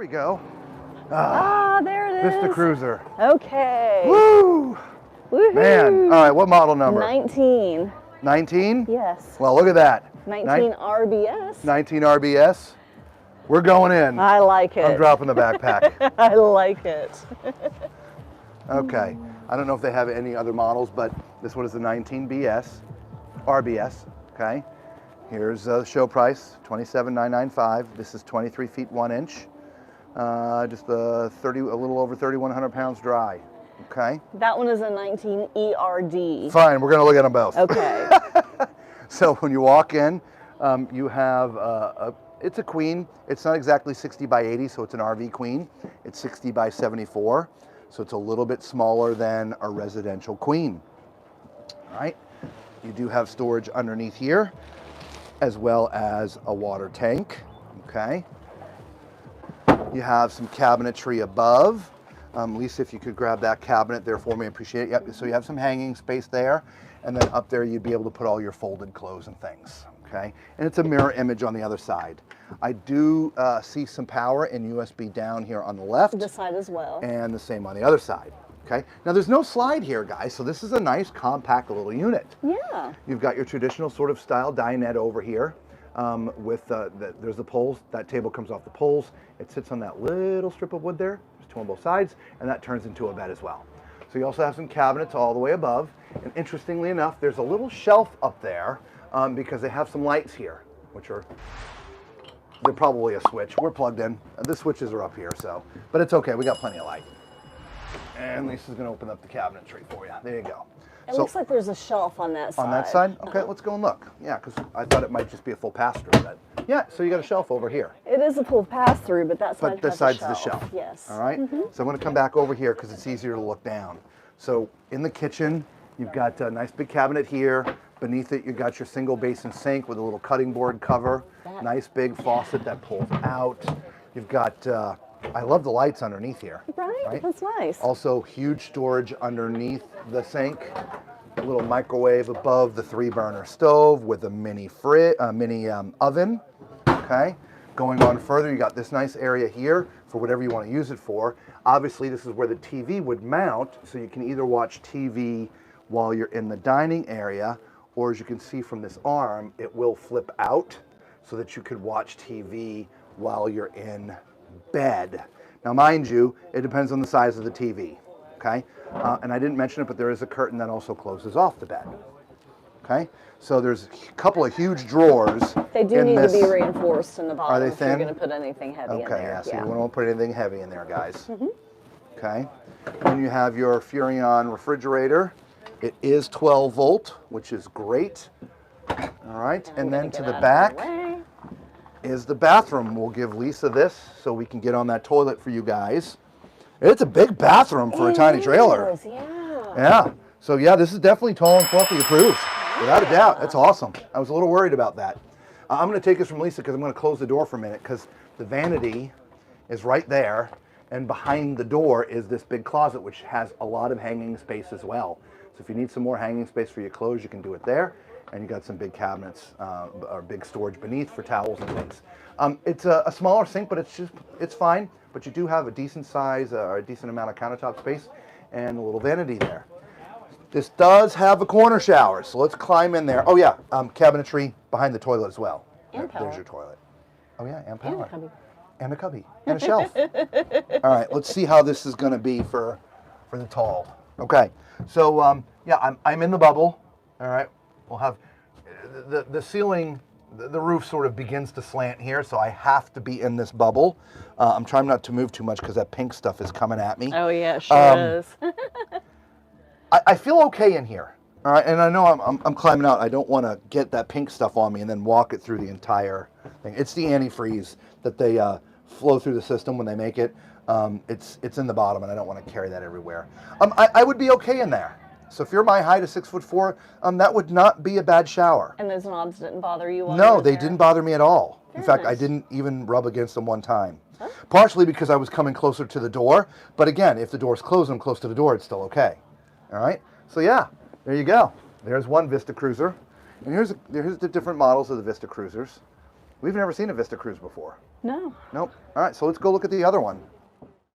we go. There it is. Vista Cruiser. Okay. Woo! Woohoo! Man, all right, what model number? 19. 19? Yes. Well, look at that. 19 RBS. 19 RBS. We're going in. I like it. I'm dropping the backpack. I like it. Okay. I don't know if they have any other models, but this one is the 19 RBS. Okay. Here's the show price, $27,995. This is 23 feet 1 inch. Just a little over 3,100 pounds dry. Okay. That one is a 19 ERD. Fine, we're gonna look at them both. Okay. So when you walk in, you have it's a queen. It's not exactly 60 by 80, so it's an RV queen. It's 60 by 74, so it's a little bit smaller than a residential queen. All right. You do have storage underneath here, as well as a water tank. Okay. You have some cabinetry above. Lisa, if you could grab that cabinet there for me, I appreciate it. Yep, so you have some hanging space there, and then up there you'd be able to put all your folded clothes and things, okay? And it's a mirror image on the other side. I do see some power in USB down here on the left. This side as well. And the same on the other side, okay? Now there's no slide here, guys, so this is a nice compact little unit. Yeah. You've got your traditional sort of style dinette over here. There's the poles. That table comes off the poles. It sits on that little strip of wood there. There's two on both sides, and that turns into a bed as well. So you also have some cabinets all the way above. And interestingly enough, there's a little shelf up there because they have some lights here, they're probably a switch. We're plugged in. The switches are up here, but it's okay. We got plenty of light. And Lisa's going to open up the cabinetry for you. There you go. It looks like there's a shelf on that side. On that side? Okay, let's go and look. Yeah, because I thought it might just be a full pass-through. But yeah, so you got a shelf over here. It is a full pass-through, but that side has side's a shelf. the shelf. Yes. All right? So I'm going to come back over here because it's easier to look down. So in the kitchen, you've got a nice big cabinet here. Beneath it, you've got your single basin sink with a little cutting board cover. Nice big faucet that pulls out. You've got, I love the lights underneath here. Right? That's nice. Also, huge storage underneath the sink. A little microwave above the 3-burner stove with a mini oven. Okay. Going on further, you got this nice area here for whatever you want to use it for. Obviously, this is where the TV would mount, so you can either watch TV while you're in the dining area, or as you can see from this arm, it will flip out so that you could watch TV while you're in bed. Now, mind you, it depends on the size of the TV. Okay, and I didn't mention it, but there is a curtain that also closes off the bed. Okay, so there's a couple of huge drawers. They do need to be reinforced in the bottom. Are they thin? If you're going to put anything heavy in there. Okay, yeah, so you won't put anything heavy in there, guys. Okay, then you have your Furrion refrigerator. It is 12 volt, which is great. All right, and then to the back is the bathroom. We'll give Lisa this so we can get on that toilet for you guys. It's a big bathroom for a tiny trailer. Yeah. So yeah, this is definitely tall and fluffy approved, without a doubt. That's awesome. I was a little worried about that. I'm going to take this from Lisa because I'm going to close the door for a minute because the vanity is right there, and behind the door is this big closet which has a lot of hanging space as well. So if you need some more hanging space for your clothes, you can do it there. And you got some big cabinets or big storage beneath for towels and things. It's a smaller sink, but it's fine. But you do have a decent size or a decent amount of countertop space and a little vanity there. This does have a corner shower, so let's climb in there. Oh yeah, cabinetry behind the toilet as well. And power. There's your toilet. Oh yeah, and power. And a cubby. And a cubby. And a shelf. All right, let's see how this is going to be for the tall. Okay, so yeah, I'm in the bubble. All right, we'll have the ceiling. The roof sort of begins to slant here, so I have to be in this bubble. I'm trying not to move too much because that pink stuff is coming at me. Oh yeah, it sure is. I feel okay in here, all right? And I know I'm climbing out. I don't want to get that pink stuff on me and then walk it through the entire thing. It's the antifreeze that they flow through the system when they make it. It's in the bottom, and I don't want to carry that everywhere. I would be okay in there. So if you're my height of 6'4", that would not be a bad shower. And those knobs didn't bother you? No, they didn't bother me at all. In fact, I didn't even rub against them one time. Huh? Partially because I was coming closer to the door. But again, if the door's closed and I'm close to the door, it's still okay. All right? So yeah, there you go. There's one Vista Cruiser. And here's the different models of the Vista Cruisers. We've never seen a Vista Cruise before. No. Nope. All right, so let's go look at the other one.